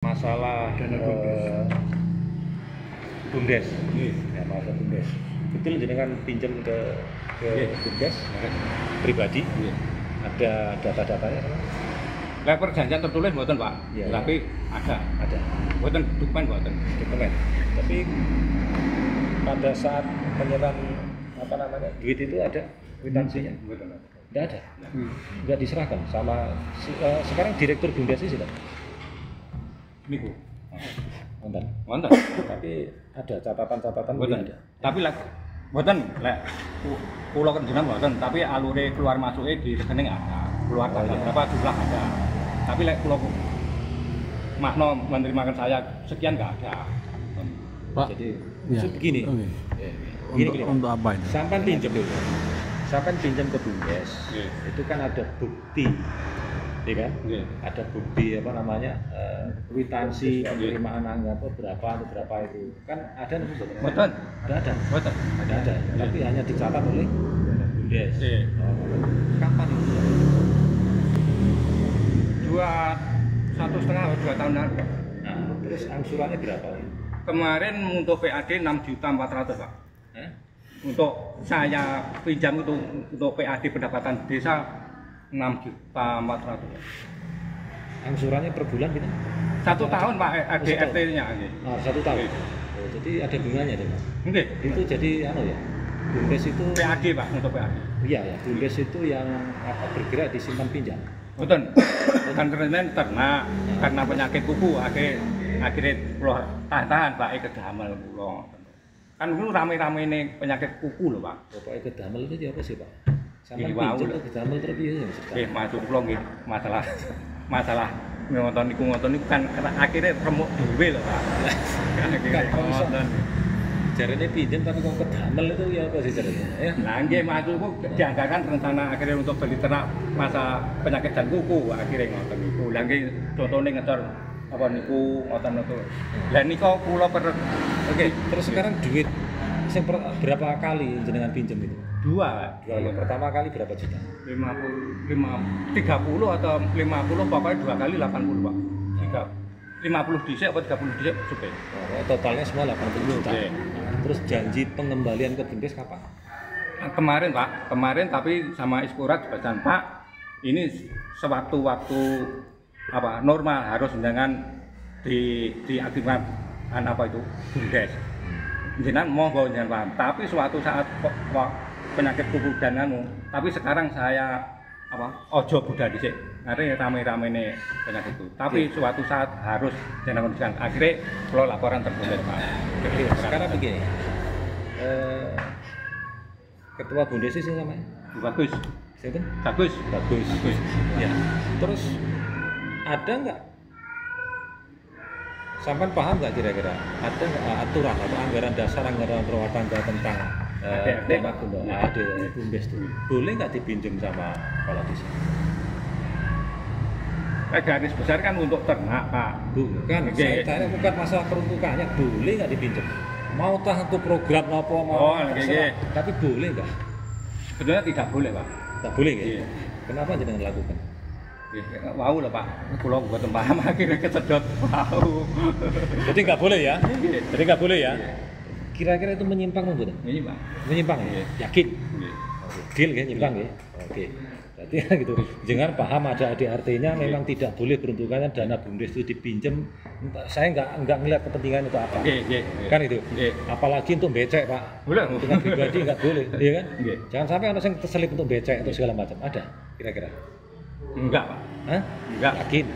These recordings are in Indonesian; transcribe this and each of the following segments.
masalah BUMDes. Ya, masalah BUMDes. Betul jenengan pinjam ke BUMDes pribadi. Ada data-datanya kan? Lah perjanjian tertulis mboten, Pak. Ya, tapi ya. Ada. Mboten dokumen mboten. Dokumen. Tapi pada saat penyerahan duit itu ada kwitansinya? Tidak ada. Tidak diserahkan sama sekarang direktur BUMDes itu sudah. Niku. Wonten. Tapi ada catatan-catatan Mboten. ada. Tapi lek mboten lek kula kenjenengan mboten, tapi alure keluar masuke di rekening ada. Keluar berapa jumlah ada. Tapi lek kula makna menerimakan saya sekian enggak ada. Pak, Jadi ya. begini. Gini. Untuk apa ini? Sampai pinjam dulu. Sampai pinjam ke BUMDes. Itu kan ada bukti. Ya kan? Ada bukti kwitansi penerimaan anggaran berapa itu. Kan ada nih, Mboten. Ada. Mboten. Ada. Tapi hanya dicatat oleh BUMDes. Nggih. Kapan itu? 1,5 tahun lalu. Nah, terus angsurannya berapa? Kemarin untuk PAD 6.400.000, Pak. Untuk saya pinjam itu untuk PAD pendapatan desa 6.400.000. Angsurannya per bulan gitu? 1 tahun, Pak, ADRT-nya. Oh, 1 tahun. Oh, jadi ada bunganya deh, Pak. Nggih. Itu jadi BUMDes itu PAD, Pak, untuk PAD. iya ya, BUMDes itu yang bergerak di simpan pinjam. Betul. Kan kemarin ternak karena penyakit kuku akhirnya kula tahan Pak kedamel kula. Kan dulu rame-rame ini penyakit kuku lho, Pak. Pokoknya kedamel itu apa sih, Pak? Sampai Gini wau pinjam lho. kedamel terus piye ya? Maksud kula nggih masalah ngoten niku kan akhirnya remuk dhewe lho, Pak. Akhirnya ngoten. Jarene pinjam tapi kok kedamel itu ya apa sih jarene? Ya. Nah, nggih maksudku dianggarkan rencana akhirnya untuk beli ternak masa penyakit dan kuku akhirnya ngoten niku. Lah nggih contone ngecor apa niku ngoten niku. Lah nika kula Oke, terus sekarang duit berapa kali jenengan pinjam itu? dua. Yang pertama kali berapa juta? 30 atau 50 pokoknya 2 kali 80, Pak. 50 dhisik apa 30 dhisik suke. Oh, totalnya semua 80 juta. Oke. Terus janji pengembalian ke BUMDes kapan? Kemarin, Pak. Kemarin tapi sama Iskurat bacan, Pak. Ini sewaktu-waktu normal harus dengan diaktifkan apa itu BUMDes. Jenengan monggo jenengan paham. Tapi suatu saat penyakit kuku dan tapi sekarang saya ojo budak dhisik. Artinya rame-rame ini penyakit itu. Tapi suatu saat harus jenengan kondisikan. Akhirnya kalau laporan tertulis, Pak. Oke, sekarang begini. Ketua BUMDes itu namanya? Bagus. Siapa? Bagus. Ya. Terus ada nggak? Sampai paham nggak kira-kira? Ada nggak aturan atau anggaran dasar anggaran rumah tangga tentang tema ada BUMDes itu? Boleh nggak dipinjam sama kepala desa? Garis besar kan untuk ternak, Pak. Bukan, saya bukan masalah peruntukannya. Boleh nggak dipinjam? Mau tah untuk program apa mau? Tapi boleh nggak? Sebenarnya tidak boleh, Pak. Tak boleh ya? Kenapa jangan lakukan? Wow lah, Pak. Pulau buat paham akhirnya kesedot. Wow. Jadi nggak boleh ya? Jadi nggak boleh ya? Kira-kira itu menyimpang nggak? Menyimpang. Menyimpang ya? Yakin? Deal kan nyimpang ya? Oke. Berarti gitu. Jangan paham ada ADRT-nya memang tidak boleh peruntukannya dana BUMDes itu dipinjam. Saya nggak ngeliat kepentingan itu apa. Kan itu. Apalagi untuk becek, Pak. Boleh. Untuk pribadi nggak boleh, iya kan? Jangan sampai orang yang terselip untuk becek atau segala macam. Ada kira-kira? Enggak, Pak. Hah? Enggak. Yakin?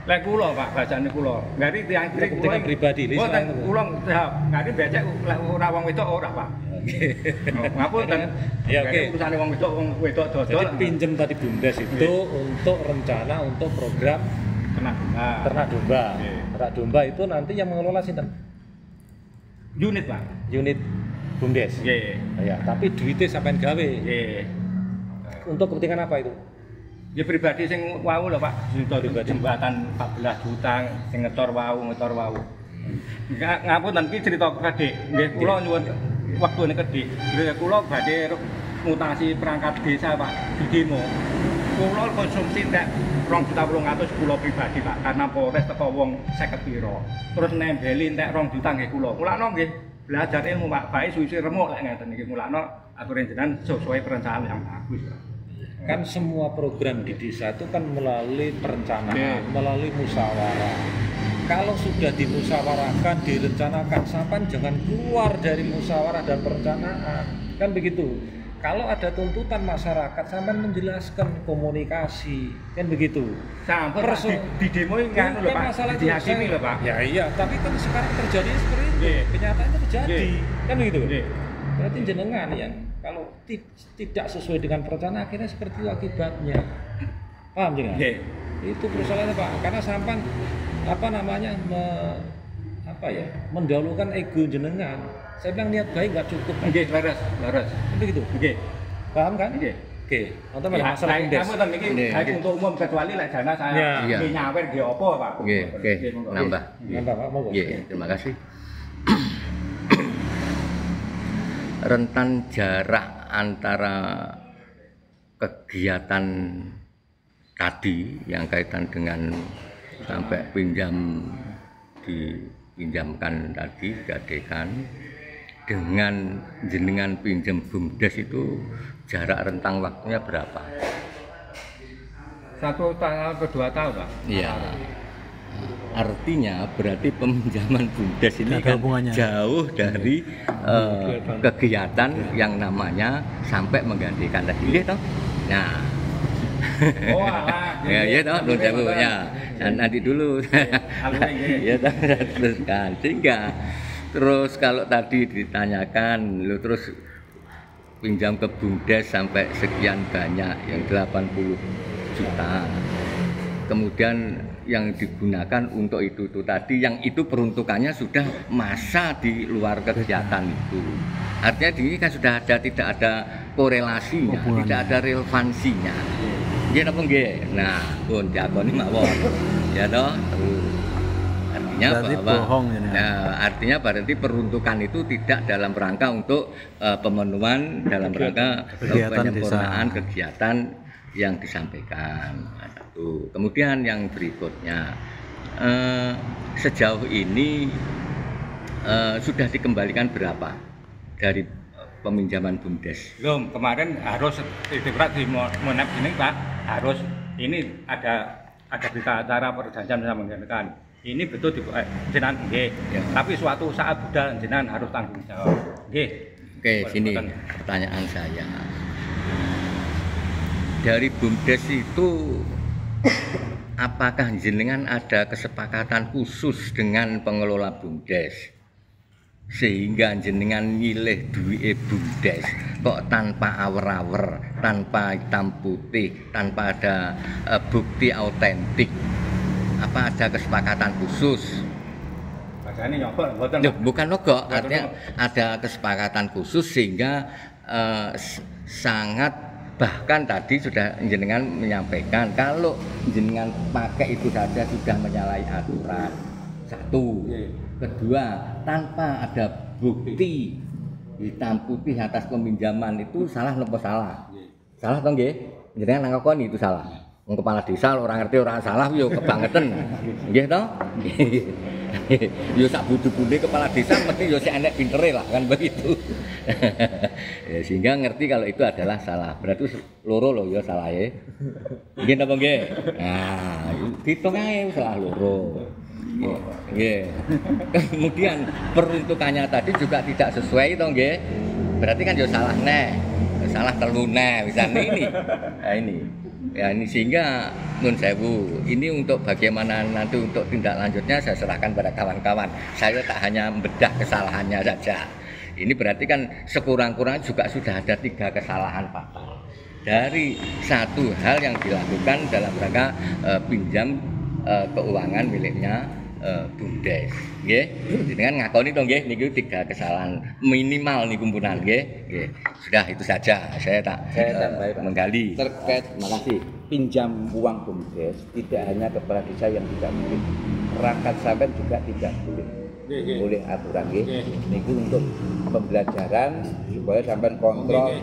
Lek kula, Pak, bacane kula. Ngari tiyang kepentingan pribadi. Mboten kula ngari becek lek ora wong wedok ora, Pak. Ngapunten. Ya oke. Urusane wong wedok dodol. Jadi pinjem tadi BUMDes itu untuk rencana untuk program ternak domba. Ternak domba itu nanti yang mengelola sinten? Unit, Pak. Unit BUMDes. Nggih. Ya, tapi duitnya sampean gawe. Nggih. Untuk kepentingan apa itu? Ya pribadi sing wau lho, Pak. Jembatan 14 juta sing ngecor wau. Ngapunten iki cerita kedhik. Nggih, kula nyuwun wektune kedhik. Kula badhe mutasi perangkat desa, Pak, di demo. Kula konsumsi tek 2.800.000 kula pribadi Pak, karena Polres teko wong 50 pira. Terus nembeli entek 2 juta nggih kula. Mulakno nggih belajar ilmu Pak, bae suwi remuk lek ngeten iki mulakno aturan jenengan sesuai perencanaan yang bagus. Kan semua program di desa itu kan melalui perencanaan, melalui musyawarah. Kalau sudah dimusyawarahkan, direncanakan, sampan jangan keluar dari musyawarah dan perencanaan. Kan begitu. Kalau ada tuntutan masyarakat, sampan menjelaskan komunikasi, kan begitu. Sampai di demo ini kan lho Pak, masalah dihakimi lho Pak. Ya iya, tapi kan sekarang terjadi seperti itu. Kenyataannya terjadi, kan begitu. Berarti jenengan yang kalau tidak sesuai dengan perencanaan akhirnya seperti itu akibatnya. Paham jenengan? Itu persoalannya Pak, karena sampan mendahulukan ego jenengan. Saya bilang niat baik nggak cukup. Nggih, leres. Begitu. Nggih. Paham kan? Nggih. Oke, nonton masalah BUMDes. Kamu ten iki baik untuk umum kecuali lek dana saya nggih nyawer nggih apa Pak. Nggih, oke. Nambah. Nambah Pak, monggo. Nggih, terima kasih. Rentan jarak antara kegiatan tadi yang kaitan dengan sampai dipinjamkan tadi, gadekan dengan jenengan pinjam BUMDes itu jarak rentang waktunya berapa? 1 tahun ke 2 tahun Pak. Iya. Artinya berarti peminjaman BUMDes ini kan jauh dari kegiatan yang namanya sampai menggantikan tadi, ya toh? Nah, oh alah. ya toh, nun sewu ya. Nanti dulu. Ya teruskan. Sehingga terus kalau tadi ditanyakan, lu terus pinjam ke BUMDes sampai sekian banyak, yang 80 juta. Kemudian yang digunakan untuk itu tadi, yang itu peruntukannya sudah masa di luar kegiatan itu. Artinya di sini kan sudah ada, tidak ada korelasinya, tidak ada relevansinya. Nggih napa nggih? Nah, pun diakoni mawon. Ya toh? Artinya berarti bahwa artinya berarti peruntukan itu tidak dalam rangka untuk pemenuhan, dalam rangka penyempurnaan kegiatan yang disampaikan. Satu. Kemudian yang berikutnya, sejauh ini sudah dikembalikan berapa dari peminjaman BUMDes? Belum, kemarin harus di Monep ini Pak, harus ini ada berita acara perjanjian sama menggantikan. Ini betul di jenengan nggih. Ya. Tapi suatu saat budal jenengan harus tanggung jawab. Nggih. Oke, sini pertanyaan saya. Dari BUMDes itu apakah jenengan ada kesepakatan khusus dengan pengelola BUMDes sehingga jenengan milih duit BUMDes kok tanpa awer-awer, tanpa hitam putih, tanpa ada bukti autentik? Apa ada kesepakatan khusus? Bukan nogok, artinya ada kesepakatan khusus sehingga sangat, bahkan tadi sudah jenengan menyampaikan kalau jenengan pakai itu saja sudah menyalahi aturan. Satu. Kedua, tanpa ada bukti hitam putih atas peminjaman itu salah nopo salah? Salah toh nggih? Jenengan ngakoni itu salah. Wong kepala desa orang ngerti orang salah yo kebangetan. Nggih toh? Yo sak budu-bude kepala desa mesti yo sik enek pintere lah kan begitu. Ya, sehingga ngerti kalau itu adalah salah. Berarti loro lho ya salahe. Nggih napa nggih? Nah, diitung ae salah loro. Nggih. Kemudian peruntukannya tadi juga tidak sesuai toh nggih. Berarti kan yo salah neh. Salah telu neh misalnya ini. Nah ini. Ya ini sehingga nun sewu, ini untuk bagaimana nanti untuk tindak lanjutnya saya serahkan pada kawan-kawan. Saya tak hanya membedah kesalahannya saja. Ini berarti kan sekurang-kurangnya juga sudah ada 3 kesalahan fatal dari satu hal yang dilakukan dalam rangka pinjam keuangan miliknya BUMDes. Nggih, jenengan ngakoni to nggih niku 3 kesalahan minimal niku kumpulan nggih. Nggih. Sudah itu saja. Saya menggali terkait makasih pinjam uang BUMDes tidak hanya kepala desa yang tidak mungkin, perangkat sampean juga tidak boleh. Boleh aturan nggih. Niku untuk pembelajaran supaya sampean kontrol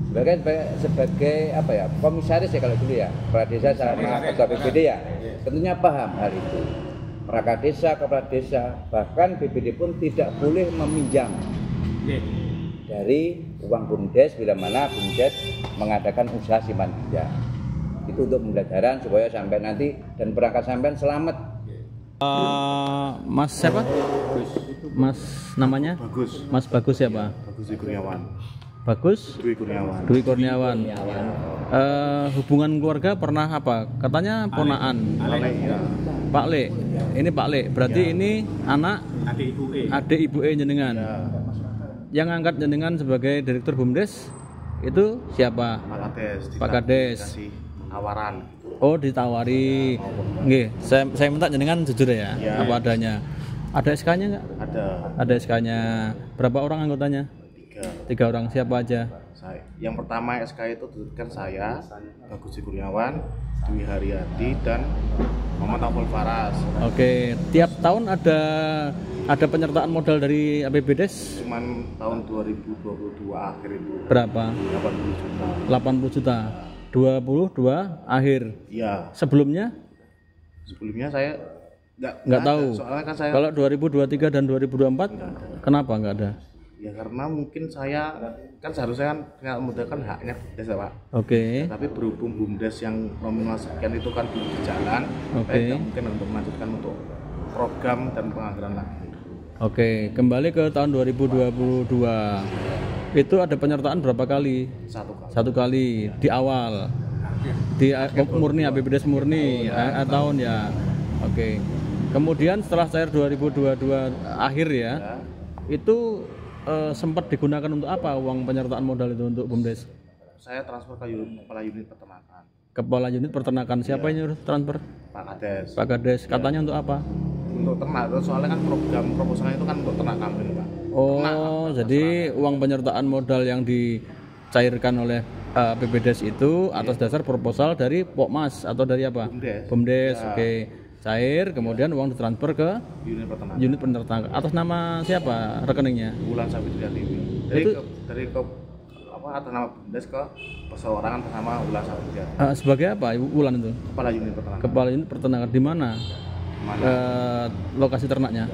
sebagai apa ya, komisaris ya kalau dulu ya, kepala desa sama ketua BPD ya, tentunya paham hal itu. Perangkat desa, kepala desa, bahkan BPD pun tidak boleh meminjam dari uang BUMDes bila mana BUMDes mengadakan usaha simpan pinjam. Itu untuk pembelajaran supaya sampai nanti dan perangkat sampean selamat. Mas siapa? Mas namanya? Bagus. Mas Bagus siapa? Bagus Kurniawan. Bagus? Dwi Kurniawan. Dwi Kurniawan. Hubungan keluarga pernah apa? Katanya ponaan. Iya. Pak Le. Ini Pak Le. Berarti ini anak adik Ibu E jenengan. Yang angkat jenengan sebagai direktur BUMDes itu siapa? Pak Kades. Dikasih tawaran. Oh, ditawari. Nggih, saya minta jenengan jujur ya, apa adanya. Ada SK-nya nggak? Ada SK-nya. Berapa orang anggotanya? 3 orang. Siapa aja? Yang pertama SK itu diberikan saya, Bagus Kurniawan, Dwi Haryadi dan Muhammad Abdul Faras. Oke, tiap tahun ada penyertaan modal dari APBDes? Cuman tahun 2022 akhir itu. Berapa? 80 juta. 80 juta. 22 akhir. Iya. Sebelumnya Saya nggak tahu. Soalnya kan saya Kalau 2023 dan 2024 kenapa nggak ada? ya karena mungkin saya kan seharusnya kan tinggal memudahkan haknya desa Pak. Oke. Tapi berhubung BUMDes yang nominal sekian itu kan belum berjalan, Oke. saya tidak mungkin untuk melanjutkan untuk program dan penganggaran lagi. Oke, kembali ke tahun 2022. Itu ada penyertaan berapa kali? Satu kali. 1 kali di awal. Di murni APBDes murni tahun ya. Oke. Kemudian setelah cair 2022 akhir ya. Itu sempat digunakan untuk apa uang penyertaan modal itu untuk BUMDes? Saya transfer ke kepala unit peternakan. Kepala unit peternakan. Siapa yang nyuruh transfer? Pak Kades. Pak Kades. Katanya untuk apa? Untuk ternak, soalnya kan program proposalnya itu kan untuk ternak kambing Pak. Oh, Ternak, jadi uang penyertaan modal yang dicairkan oleh PBDes itu atas dasar proposal dari Pokmas atau dari apa? BUMDes. Oke. Cair, kemudian uang ditransfer ke unit peternakan. Atas nama siapa rekeningnya? Wulan Sabitria Dewi. Dari apa atas nama BUMDes ke perseorangan atas nama Wulan Sabitria. Sebagai apa Wulan itu? Kepala unit peternakan. Kepala unit peternakan di mana? Lokasi ternaknya?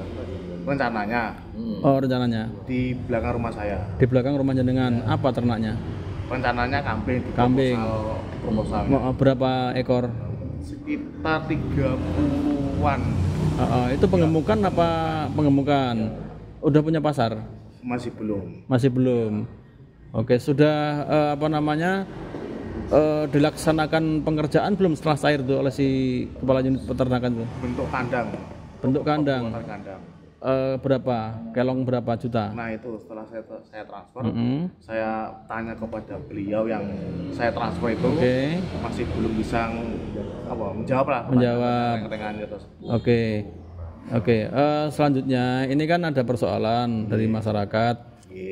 Rencananya. Oh, rencananya Di belakang rumah saya. di belakang rumah jenengan. Apa ternaknya? Rencananya kambing. Kambing. Proposal. Berapa ekor? Sekitar 30-an. Itu pengemukan apa pengemukan? Udah punya pasar? Masih belum. Masih belum. Oke, sudah dilaksanakan pengerjaan belum setelah cair itu oleh si kepala unit peternakan itu? Bentuk kandang. Bentuk kandang. Kandang. Berapa? Kelong berapa juta? Nah itu setelah saya transfer, saya tanya kepada beliau yang saya transfer itu, masih belum bisa menjawab lah. Menjawab. Terus. Oke. Selanjutnya ini kan ada persoalan dari masyarakat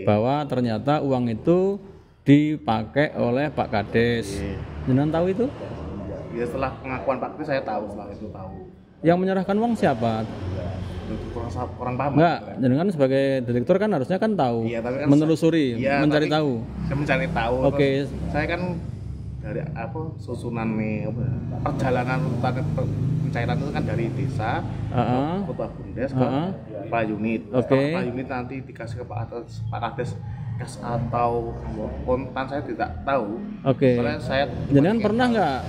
bahwa ternyata uang itu dipakai oleh Pak Kades. Jenengan tahu itu? Ya setelah pengakuan Pak Kades saya tahu, setelah itu tahu. Yang menyerahkan uang siapa? Kurang paham. Enggak, jenengan sebagai direktur kan harusnya kan tahu, tapi kan menelusuri, mencari tahu. Saya mencari tahu. Oke. Saya kan dari susunan nih perjalanan pencairan itu kan dari desa, ketua BUMDes ke kepala unit. Kepala unit nanti dikasih ke Pak Kades cash atau kontan saya tidak tahu. Oke. Saya jenengan pernah nggak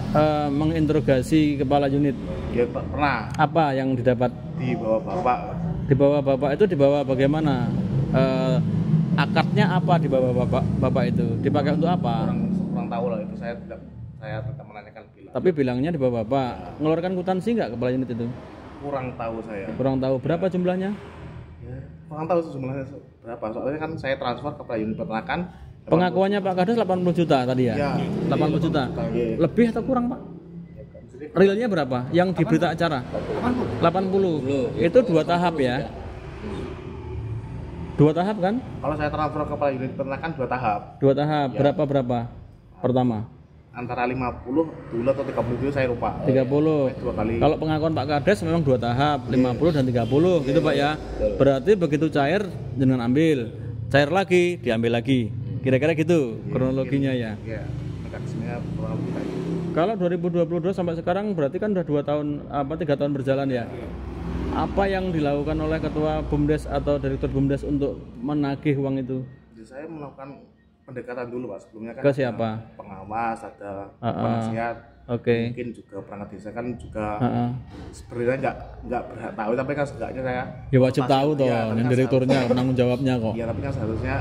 menginterogasi kepala unit? Ya pernah. Apa yang didapat? Di bawah bapak. Di bawah bapak itu dibawa bagaimana? Akadnya apa di bawah bapak itu? Dipakai untuk apa? Kurang tahu lah itu, saya tidak menanyakan bilang. Tapi bilangnya di bawah bapak. Ngeluarkan kwitansi nggak kepala unit itu? Kurang tahu saya. Kurang tahu. Berapa jumlahnya? Ya, kurang tahu jumlahnya berapa. Soalnya kan saya transfer ke kepala unit peternakan. Pengakuannya Pak Kades 80 juta tadi ya? 80 juta. Lebih atau kurang Pak? Realnya berapa? Yang di berita acara? 80. Itu 2 tahap ya? 2 tahap kan? Kalau saya transfer ke kepala unit peternakan 2 tahap. 2 tahap. Berapa? Pertama? Antara 50 dulu atau 30 dulu saya lupa. 30. 2 kali. Kalau pengakuan Pak Kades memang 2 tahap, 50 dan 30 gitu Pak ya. Berarti begitu cair jangan ambil. Cair lagi, diambil lagi. kira-kira gitu kronologinya ya. Iya, mekanismenya kurang lebih kayak gitu. Kalau 2022 sampai sekarang berarti kan udah 3 tahun berjalan ya. Apa yang dilakukan oleh ketua BUMDes atau direktur BUMDes untuk menagih uang itu? Jadi saya melakukan pendekatan dulu Pak, sebelumnya kan Ke siapa? ada pengawas, ada penasihat, Oke. mungkin juga perangkat desa kan juga sebenarnya nggak berhak tahu, tapi kan setidaknya saya Ya wajib tahu toh, ya, tapi yang kan direkturnya penanggung jawabnya kok. Iya, tapi kan seharusnya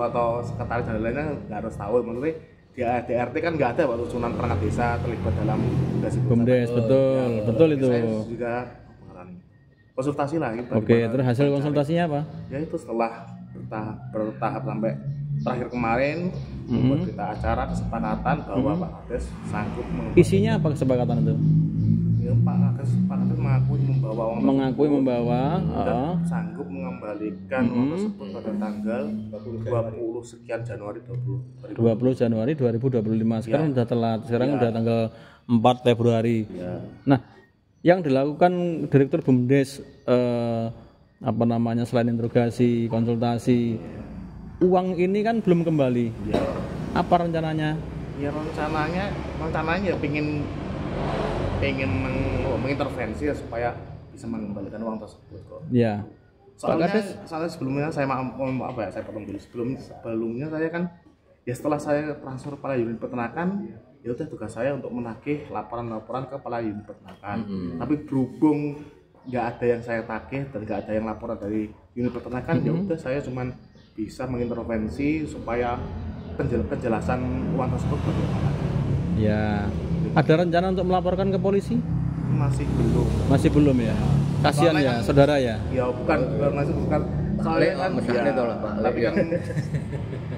atau sekretaris dan lainnya nggak harus tahu. Maksudnya di ADRT kan nggak ada waktu susunan perangkat desa terlibat dalam BUMDes itu. BUMDes, betul, Ya, betul tapi itu. Saya juga konsultasi lah gitu. Oke, terus hasil konsultasinya apa? Ya itu setelah bertahap sampai terakhir kemarin membuat kita acara kesepakatan bahwa Pak Kades sanggup Isinya apa kesepakatan itu? ya, Pak Kades membawa uang Mengakui membawa, dan sanggup mengembalikan uang tersebut pada tanggal 20 sekian Januari 20 Januari 2025. Sekarang udah telat. Sekarang udah tanggal 4 Februari. Nah, yang dilakukan Direktur BUMDes apa namanya selain interogasi, konsultasi, uang ini kan belum kembali. Apa rencananya? Ya rencananya ya pengen mengintervensi ya supaya bisa mengembalikan uang tersebut kok. Ya. Soalnya sebelumnya saya saya potong dulu. Sebelumnya saya kan ya setelah saya transfer kepala unit peternakan, ya udah tugas saya untuk menagih laporan-laporan ke kepala unit peternakan. Tapi berhubung nggak ada yang saya tagih dan nggak ada yang laporan dari unit peternakan, ya udah saya cuman bisa mengintervensi supaya penjelasan uang tersebut bagaimana. Ya. Ada rencana untuk melaporkan ke polisi? Masih belum. Masih belum ya. Kasihan Soalnya ya, kan- saudara ya. Ya bukan soalnya kan mesranya ya, tolong, Pak. tapi kan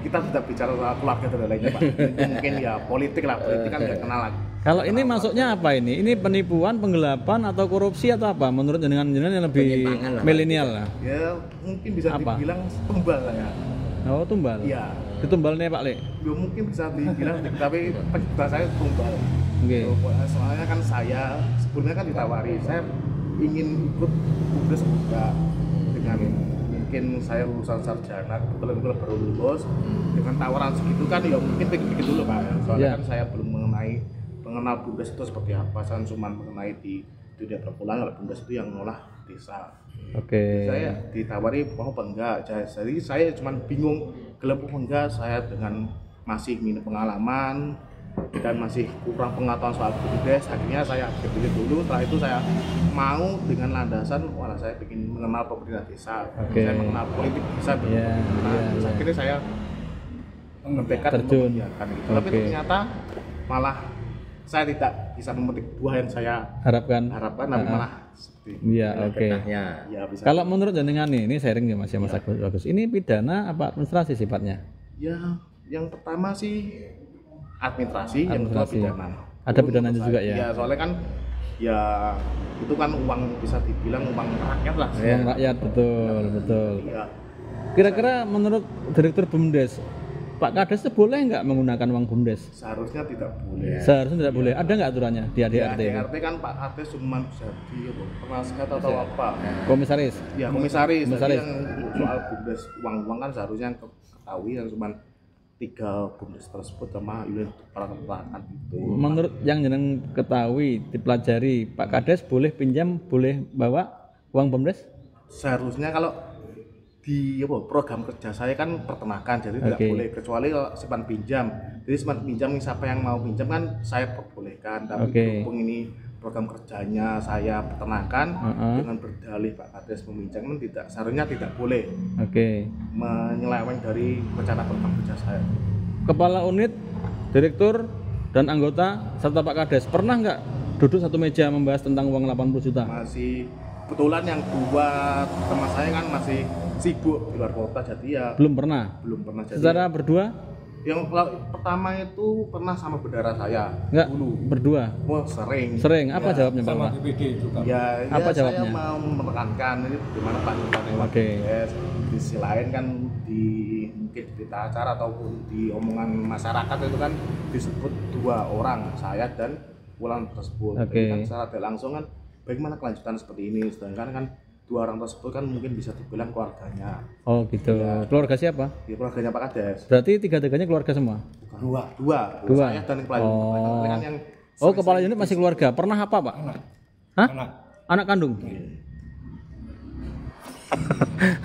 kita tidak bicara soal keluarga dan lainnya Pak. Itu mungkin ya politik kan nggak kenal lagi. Kalau ini masuknya apa ini? Ini penipuan, penggelapan atau korupsi atau apa? Menurut jenengan yang lebih Penyimpangan lah, Pak. milenial lah. Ya mungkin bisa Apa? dibilang tumbal lah ya. Oh, tumbal. Iya. Ditumbal nih Pak Le. Ya mungkin bisa dibilang tapi penyebab saya tumbal. Oke. Soalnya kan saya sebelumnya kan ditawari saya ingin ikut BUMDes juga dengan mungkin saya lulusan sarjana kebetulan baru lulus dengan tawaran segitu kan ya mungkin pikir dulu Pak ya. Soalnya kan saya belum mengenal BUMDes itu seperti apa, saya cuma mengenai di dunia perkuliahan. Kalau BUMDes itu yang ngolah desa. Oke. Saya ditawari mau apa enggak, jadi saya cuma bingung gelap apa enggak. Saya dengan masih minim pengalaman dan masih kurang pengetahuan soal BUMDes, akhirnya saya berpikir dulu. Setelah itu saya mau dengan landasan wah saya ingin mengenal pemerintah desa, saya mengenal politik desa. Akhirnya saya mendekat terjun. Tapi ternyata malah saya tidak bisa memetik buah yang saya harapkan tapi malah seperti iya, oke. ya bisa. Kalau menurut jenengan nih, ini sharing ya Mas ya Mas Agus. Ini pidana apa administrasi sifatnya? Ya, yang pertama sih administrasi, yang kedua pidana. Ada pidananya juga ya? Ya, soalnya kan ya itu kan uang bisa dibilang uang rakyat lah. Uang rakyat, betul. Iya. Kira-kira menurut Direktur BUMDes, Pak Kades itu boleh nggak menggunakan uang BUMDes? Seharusnya tidak boleh. Seharusnya tidak boleh. Ada nggak aturannya di ADRT? Ya, ADRT kan Pak Kades cuma jadi penasihat atau apa? Komisaris. Ya, komisaris. Komisaris. Jadi yang soal BUMDes uang kan seharusnya yang ketahui yang cuma 3 BUMDes tersebut sama unit peternakan itu. Menurut yang jeneng ketahui, dipelajari, Pak Kades boleh pinjam, boleh bawa uang BUMDes? Seharusnya kalau di program kerja saya kan peternakan, jadi tidak boleh kecuali kalau simpan pinjam. Jadi simpan pinjam siapa yang mau pinjam kan saya perbolehkan, tapi berhubung ini program kerjanya saya peternakan dengan berdalih Pak Kades meminjam kan tidak, seharusnya tidak boleh menyeleweng dari rencana program kerja saya. Kepala unit, direktur dan anggota serta Pak Kades pernah nggak duduk satu meja membahas tentang uang 80 juta? Masih, kebetulan yang 2 teman saya kan masih sibuk di luar kota, jadi ya belum pernah jadi secara berdua. Yang pertama itu pernah sama bendara saya. Enggak, dulu berdua. Wah, sering. Apa jawabnya Pak? Sama BPD juga. Ya, apa saya jawabnya? mau menekankan ini bagaimana Pak BPD. Di sisi lain kan mungkin di berita acara ataupun di omongan masyarakat itu kan disebut 2 orang, saya dan Wulan tersebut. Jadi kan secara tidak langsung kan bagaimana kelanjutan seperti ini, sedangkan kan dua orang tersebut kan mungkin bisa dibilang keluarganya. Oh gitu. Keluarga siapa? Ya, keluarganya Pak Kades. Berarti tiga-tiganya keluarga semua? Dua. Saya dan kepala unit. Kan yang Kepala unit masih keluarga. Pernah apa, Pak? Hah? Anak kandung?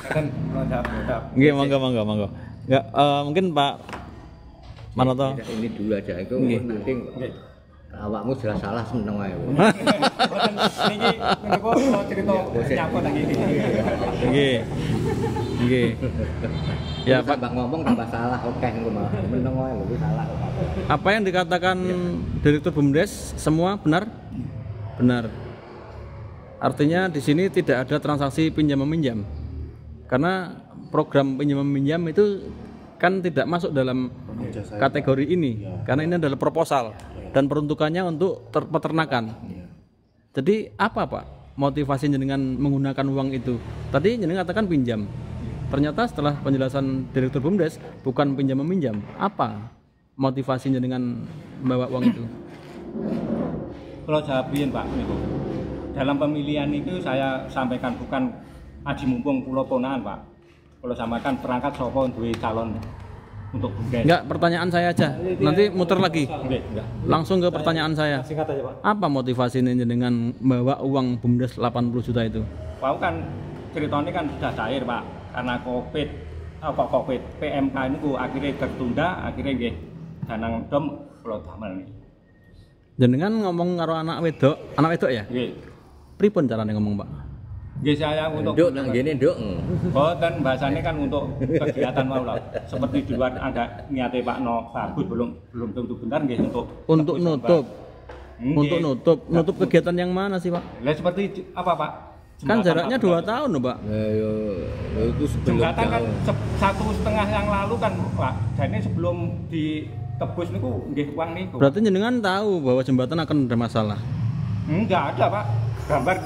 Kan jawab. Nggih, monggo. Enggak, mungkin Pak Manoto. Ini dulu aja itu nanti awakmu jelas salah seneng ae. Boten niki menika kula cerita nyapa nang iki. Nggih. Ya, Pak Mbak ngomong tambah salah, oke engko malah meneng wae lho salah. Apa yang dikatakan Direktur BUMDes semua benar? Benar. Artinya di sini tidak ada transaksi pinjam meminjam. Karena program pinjam meminjam itu kan tidak masuk dalam kategori ini. Karena ini adalah proposal dan peruntukannya untuk peternakan. Jadi apa, Pak, motivasi jenengan menggunakan uang itu? Tadi jenengan katakan pinjam. Ternyata setelah penjelasan Direktur BUMDes bukan pinjam meminjam. Apa motivasinya dengan membawa uang itu? Kalau jawabin Pak niku. Dalam pemilihan itu saya sampaikan bukan aji mumpung kula ponakan Pak. Kalau sampaikan perangkat sapa duwe calon untuk BUMDes. Enggak, pertanyaan saya aja. Nanti muter lagi. Enggak. Langsung ke pertanyaan saya. Singkat aja Pak. Apa motivasinya dengan membawa uang BUMDes 80 juta itu? Wau kan ceritanya kan sudah cair Pak. Karena COVID PMK ini akhirnya tertunda, akhirnya nggih danang dom kula damel niki. Jenengan ngomong karo anak wedok ya? Nggih. Pripun carane ngomong, Pak? Nggih saya untuk Nduk nang ngene nduk. boten bahasanya kan untuk kegiatan mau lah. Seperti di luar ada niate Pak No bagus belum tentu benar nggih untuk nutup. Nggih. Untuk nutup kegiatan yang mana sih, Pak? Lah seperti apa Pak? Kan jaraknya 2 tahun loh, Pak. Itu sebelum Jembatan kan 1,5 yang lalu kan Pak. Jadi sebelum ditebus niku nggih uang niku. Berarti jenengan tahu bahwa jembatan akan ada masalah. Enggak ada Pak. Gambar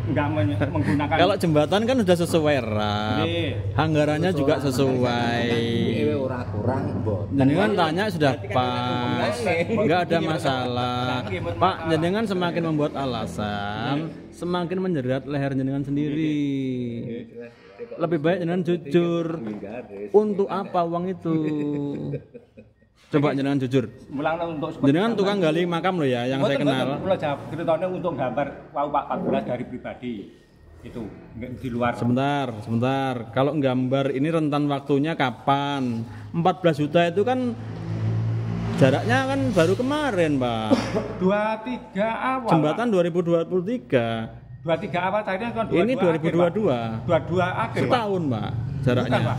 enggak menggunakan. Kalau jembatan kan sudah sesuai rap. Anggarannya juga sesuai. Ewe ora kurang mbok. Jenengan tanya sudah pas. Enggak ada masalah. Pak, jenengan semakin membuat alasan, semakin menjerat leher jenengan sendiri. Lebih baik jenengan jujur. Untuk apa uang itu? Coba jenengan jujur. Untuk Jenengan tukang gali makam loh ya, yang saya kenal. Kula jawab ceritanya untuk gambar wau Pak 14 dari pribadi. Itu di luar. Sebentar. Kalau gambar ini rentan waktunya kapan? 14 juta itu kan jaraknya kan baru kemarin, Pak. 23 awal. Jembatan 2023. 23 awal tadi kan 22. Ini 2022. 22 akhir. Setahun, Pak, jaraknya. Bukan, Pak.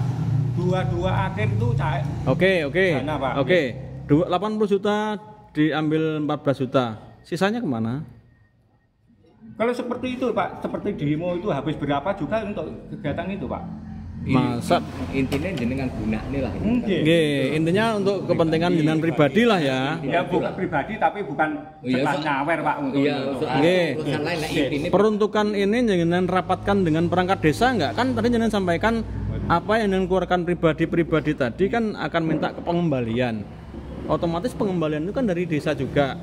22 akhir itu cair. Oke. Dana, Pak. Oke. 80 juta diambil 14 juta. Sisanya kemana? Kalau seperti itu, Pak, seperti demo itu habis berapa juga untuk kegiatan itu, Pak? Masa Intinya jenengan gunakne lah. Nggih, intinya untuk kepentingan jenengan pribadi lah ya. Ya bukan pribadi tapi bukan setelah nyawer, Pak, untuk Iya, itu. Nggih. urusan lain nah intine Peruntukan ini jenengan rapatkan dengan perangkat desa enggak? Kan tadi jenengan sampaikan apa yang jenengan keluarkan pribadi tadi kan akan minta ke pengembalian. Otomatis pengembalian itu kan dari desa juga.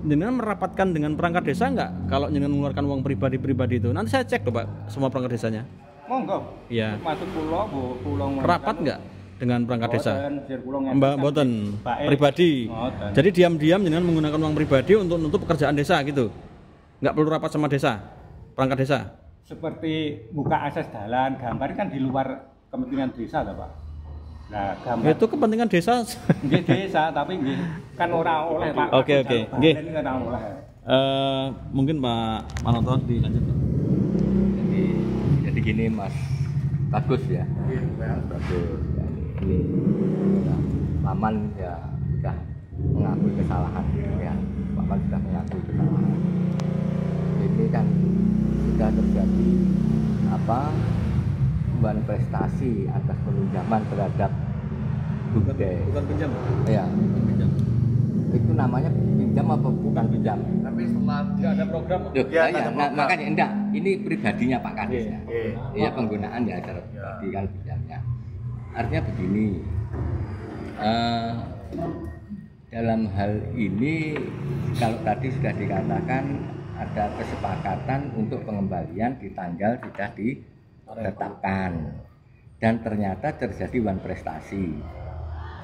Jenengan merapatkan dengan perangkat desa enggak? Kalau jenengan mengeluarkan uang pribadi itu. Nanti saya cek loh, Pak, semua perangkat desanya. Monggo. Iya. Masuk pulau Rapat enggak dengan perangkat desa? Mbak Boten. Boten pribadi. Boten. Jadi diam-diam jenengan menggunakan uang pribadi untuk nutup pekerjaan desa gitu. Enggak perlu rapat sama desa, perangkat desa. Seperti buka akses jalan, gambar kan di luar kepentingan desa ta, Pak. Nah, gambar Itu kepentingan desa. nggih desa tapi nggih kan ora oleh, Pak. Oke. Nggih. Ini kan ora oleh. Mungkin Pak Manoto dilanjut. Jadi gini Mas, bagus ya. Bagus. Ini Paman ya sudah mengakui kesalahan ya. Paman sudah mengakui kesalahan. Ini kan sudah terjadi prestasi atas peminjaman terhadap BUMDes. Bukan pinjam. Ya. Itu namanya pinjam apa bukan pinjam? Tapi setelah Enggak ada program. Loh, Ya, iya, ada program. makanya enggak, ini pribadinya Pak Kades ya. Iya. Iya, penggunaan ya secara pribadi kan pinjamnya. Artinya begini, dalam hal ini kalau tadi sudah dikatakan ada kesepakatan untuk pengembalian di tanggal sudah ditetapkan dan ternyata terjadi wan prestasi,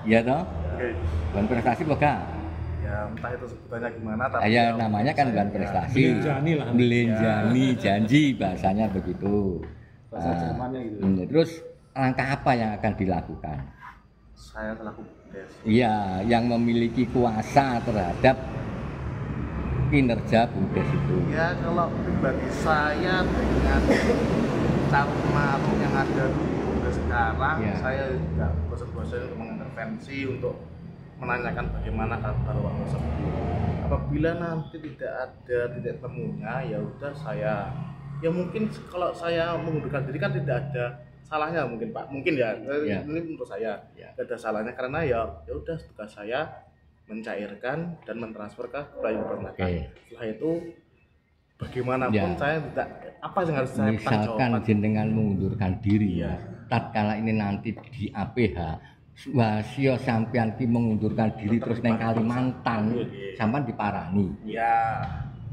ya toh? Wan prestasi bukan? Ya entah itu sebutannya gimana, tapi ya namanya kan wan prestasi, melenjani janji bahasanya begitu. Bahasa Jermannya gitu. Terus langkah apa yang akan dilakukan? Saya selaku BUMDes. Iya, yang memiliki kuasa terhadap kinerja BUMDes itu. Ya kalau pribadi saya dengan carut marut yang ada di BUMDes sekarang, Ya. saya tidak bosan-bosan untuk mengintervensi, untuk menanyakan bagaimana kabar uang tersebut. Apabila nanti tidak ada titik temunya, ya udah saya, ya mungkin kalau saya mengundurkan diri kan tidak ada salahnya mungkin Pak, mungkin ya, Ya. ini menurut saya Ya. tidak ada salahnya karena ya udah tugas saya mencairkan dan mentransfer ke pelayan peternakan. Oke. Setelah itu bagaimanapun Ya. saya tidak apa yang harus saya Misalkan pertanggungjawabkan. jenengan mengundurkan diri, Iya. tatkala ini nanti di APH, wasio sampean ki mengundurkan diri terus neng Kalimantan, sampean diparani. Ya,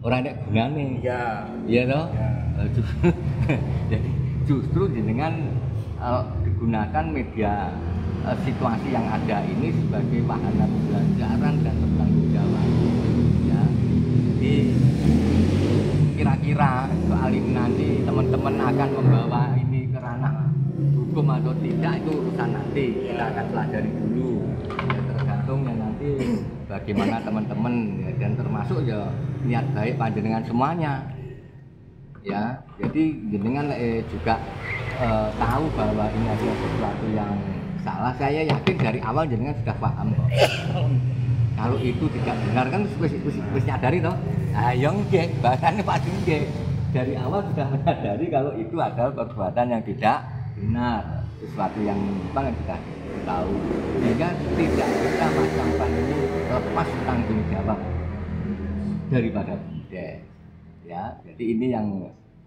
Ora nek gunane. ya, Iya toh? ya. Jadi justru jenengan digunakan media situasi yang ada ini sebagai wahana pembelajaran dan bertanggung jawab. Ya. Jadi kira-kira soal ini nanti teman-teman akan membawa ini ke ranah hukum atau tidak itu urusan nanti, kita akan pelajari dulu. Ya, tergantung ya nanti bagaimana teman-teman ya, dan termasuk ya niat baik panjenengan semuanya. Ya, jadi jenengan juga tahu bahwa ini adalah sesuatu yang salah. Saya yakin dari awal jenengan sudah paham kok. Kalau itu tidak benar kan wis nyadari toh. Ayo nggih, bahkan Pak Jungge dari awal sudah menyadari kalau itu adalah perbuatan yang tidak benar, sesuatu yang menyimpang yang sudah tahu. Sehingga tidak bisa macam ini lepas tanggung jawab daripada BUMDes. Ya, jadi ini yang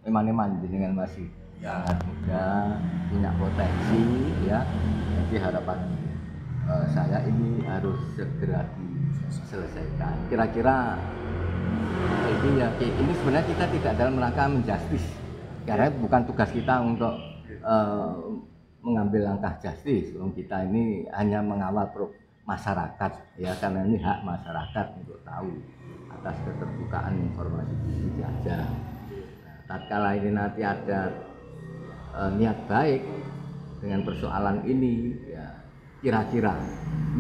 memang dengan masih sangat muda, punya potensi, ya. Jadi harapan saya ini harus segera diselesaikan. Kira-kira ini ya, ini sebenarnya kita tidak dalam rangka menjustis, karena bukan tugas kita untuk mengambil langkah justis. Kita ini hanya mengawal masyarakat, ya, karena ini hak masyarakat untuk tahu atas keterbukaan informasi itu saja. Tatkala ini nanti ada niat baik dengan persoalan ini, ya, kira-kira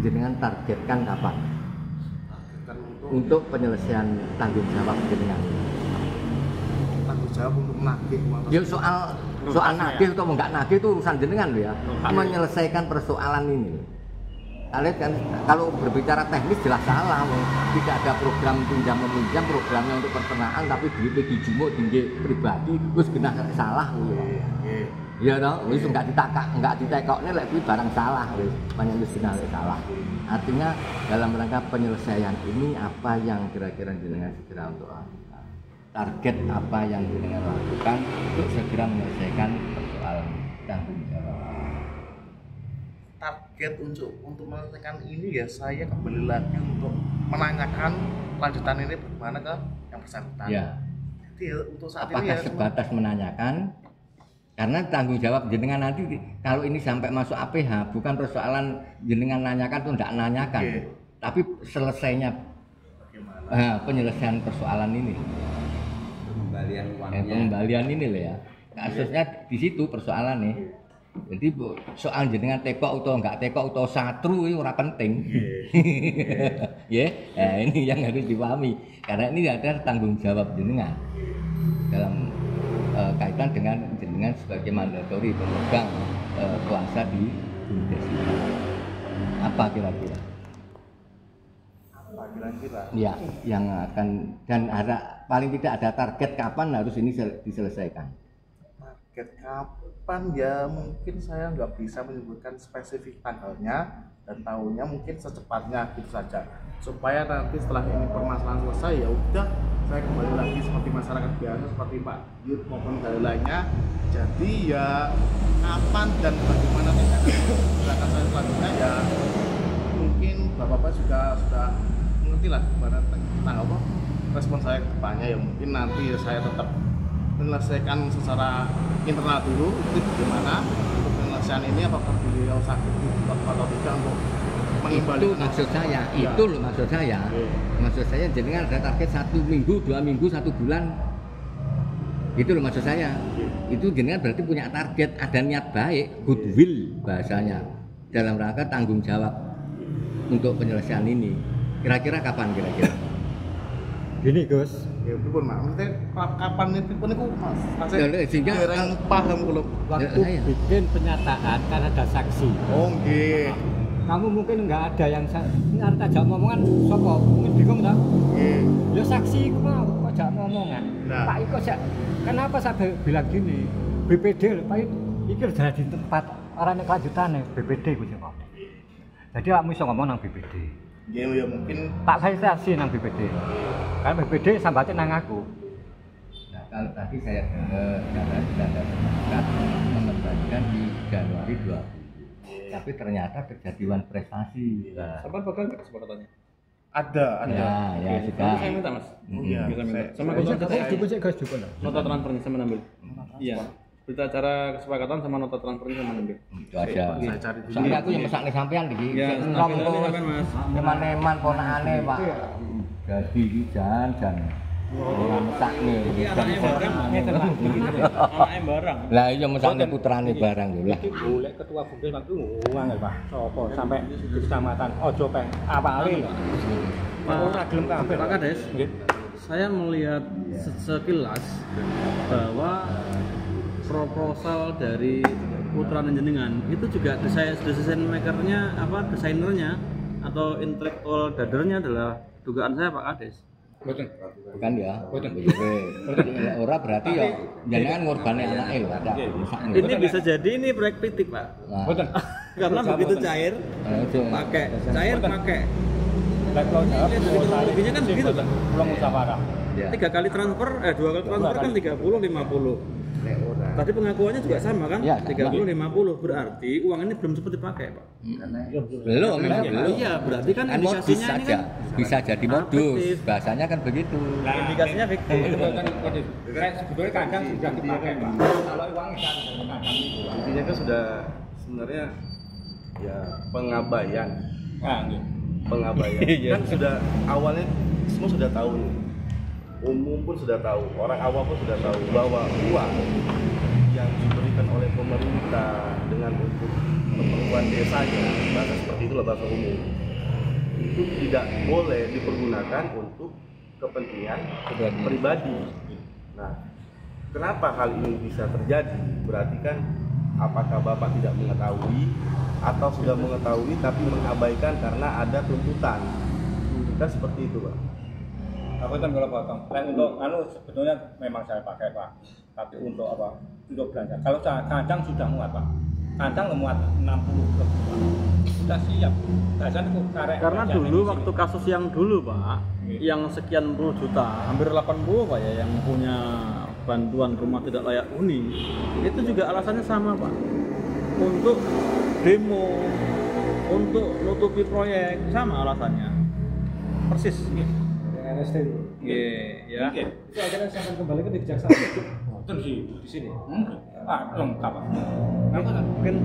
jenengan targetkan kapan untuk penyelesaian tanggung jawab jenengan? Tanggung jawab untuk nagih uang Ya soal nagih atau enggak nagih itu urusan jenengan loh ya. Menyelesaikan persoalan ini. Kalian kan kalau berbicara teknis jelas salah, tidak ada program pinjam meminjam, programnya untuk peternakan tapi duitnya dijumuk tinggi pribadi, terus kena salah loh. Iya toh, wis enggak ditekokne lek kuwi barang salah wis, banyak wis kena salah. Artinya dalam rangka penyelesaian ini apa yang kira-kira jenengan segera untuk target apa yang jenengan lakukan untuk segera menyelesaikan persoalan tanggung jawab. Target untuk menyelesaikan ini ya saya kembali lagi untuk menanyakan lanjutan ini bagaimana ke yang bersangkutan. Ya. Jadi untuk saat Apakah ini ya sebatas menanyakan? Karena tanggung jawab jenengan nanti kalau ini sampai masuk APH bukan persoalan jenengan nanyakan atau tidak nanyakan, tapi selesainya penyelesaian persoalan ini, Pengembalian uangnya. Pengembalian ini loh ya. Kasusnya di situ persoalannya. Jadi soal jenengan tekok atau enggak tekok atau satru itu ora penting. Ya, nah, ini yang harus dipahami karena ini ada tanggung jawab jenengan dalam kaitan dengan jenengan sebagai mandatori pemegang kuasa di BUMDes. Apa kira-kira? apa kira-kira? Ya, yang akan dan paling tidak ada target kapan harus ini diselesaikan. Target kapan ya mungkin saya nggak bisa menyebutkan spesifik tanggalnya dan tahunnya, mungkin secepatnya gitu saja supaya nanti setelah ini permasalahan selesai ya udah saya kembali lagi seperti masyarakat biasa seperti Pak Yud maupun dari lainnya. Jadi ya kapan dan bagaimana tindakan saya selanjutnya ya mungkin bapak-bapak sudah mengerti lah gimana tentang apa respon saya ke depannya ya mungkin nanti saya tetap menyelesaikan secara internal dulu itu bagaimana untuk penyelesaian ini, apakah beliau sakit atau tidak untuk Itu mengembalikan. maksud saya, itu loh maksud saya. Maksud saya jenengan ada target 1 minggu, 2 minggu, 1 bulan. Itu loh maksud saya. Itu jenengan berarti punya target, ada niat baik, goodwill bahasanya. Dalam rangka tanggung jawab untuk penyelesaian ini. Kira-kira kapan kira-kira? Gini Gus, Ya pun mak, maksudnya kapan itu pun itu mas. Ya, sehingga Dereng paham kalau. waktu saya. bikin penyataan kan ada saksi. Oh nggih. Kamu mungkin nggak ada yang ngerti aja omongan sopo, mungkin bingung tak? Nggih. Ya saksi itu mau kok aja omongan. Nah. Pak Iko kenapa saya bilang gini? BPD lho, Pak iki udah di tempat orang yang kelanjutannya BPD gue sih. Jadi kamu bisa ngomong nang BPD. Ya mungkin Tak fasilitasi nang BPD. Kan BPD sambatnya nang aku. Nah, kalau tadi saya dengar sudah sepakat mengembalikan di Januari 20. Tapi ternyata kejadian prestasi. Nah, Kapan pegang kesepakatannya? ada. ya sudah. Saya minta mas. Iya. Bisa minta. saya- Sama saya- nota saya- nota transfernya saya menambil. Iya. Berita acara kesepakatan sama nota transfernya saya menambil. Itu aja. Saya cari dulu. Soalnya aku yang mesakne sampean iki. Ya, Enom sampean kok. sampean, Mas. Neman-neman ponakane, Pak. Jadi iki jan. Ora mesakne. Anaknya barang. Anaknya barang. Lah iya mesakne putrane barang lho lah. Golek ketua bungkus waktu ngangel Pak. Sopo sampai di kecamatan Ojo Peng apale lho. Ora gelem kabeh. Pak Kades, Nggih. saya melihat sekilas bahwa proposal dari putra jenengan itu juga desain makernya apa desainernya atau intelektual dadernya adalah dugaan saya Pak Kades. Mboten. Bukan ya. Ora berarti ya jenengan ngorbane anake lho, ada mesakne. Ini bisa jadi ini proyek pitik Pak. Nah, Mboten. Karena begitu cair itu pakai, cair pakai. Lah kalau jawab Ini dari teknologinya kan begitu Pak. pulang musyawarah. ya. 3 kali transfer, 2 kali transfer kan 30 50. Tadi pengakuannya juga sama kan? Ya, sama. 30 50. Berarti uang ini belum sempat dipakai, Pak. Belum, memang belum. Iya, berarti kan Kan modus indikasinya ini saja. kan Bisa jadi modus. fiktif. Bahasanya kan begitu. indikasinya fiktif. Saya sebetulnya kadang sudah dipakai Pak. Kalau uangnya kan kadang itu. Intinya kan sudah sebenarnya ya pengabaian. Nah, nggih. Pengabaian kan sudah awalnya semua sudah tahu nih. Umum pun sudah tahu, orang awam pun sudah tahu bahwa uang yang diberikan oleh pemerintah dengan untuk keperluan desanya, bahasa seperti itulah bahasa umum, itu tidak boleh dipergunakan untuk kepentingan pribadi. Nah, kenapa hal ini bisa terjadi? Berarti kan apakah Bapak tidak mengetahui atau sudah mengetahui tapi mengabaikan karena ada tuntutan? Kan seperti itu, Pak. Aku kan kalau potong. Untuk sebetulnya memang saya pakai Pak. Tapi untuk apa? Untuk belanja. Kalau kadang sudah muat Pak. Kadang muat 60 lebih Pak. Sudah siap. Biasanya itu karek. Karena dulu waktu kasus yang dulu Pak, yang sekian puluh juta, hampir 80 Pak ya, yang punya bantuan rumah tidak layak huni, itu juga alasannya sama Pak. Untuk demo, untuk nutupi proyek, sama alasannya. Persis. RST. Ya. Itu akhirnya saya akan kembalikan di kejaksaan. Terus di sini. Lengkap Pak. Mungkin